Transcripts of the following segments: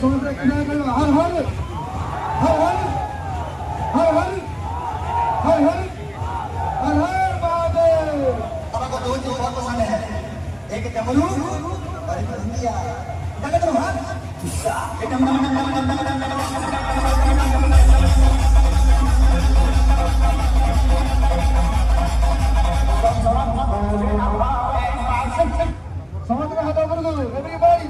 ସମସ୍ତେ ଏକତା କରିବା ହର ହର ହର ହର हर हर हर हर हर हर महादेव। आपको दो चीज बहुत पसंद है, एक डमरू और एक दुनिया। डम डम हाथ डम डम डम डम डम डम समझ में हाथ ऊपर दो एवरीबॉडी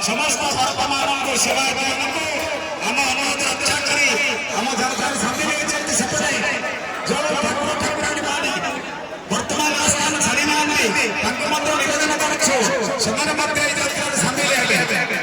समस्त वर्तमान सेवा आम अनुरोध रक्षा करी आम जन शांति सेपटे जो ठाकुर ठाकुराणी मानी वर्तमान स्थान छाड़ी ना निवेदन कर सामिल हेबे।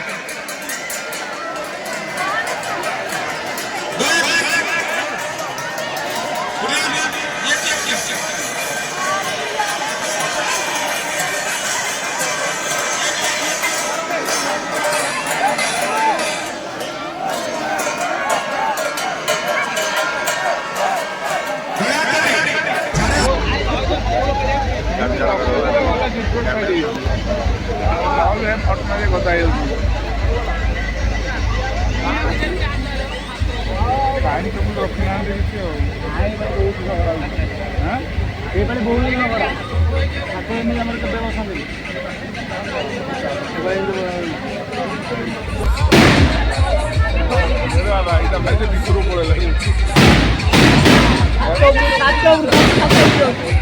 बहुत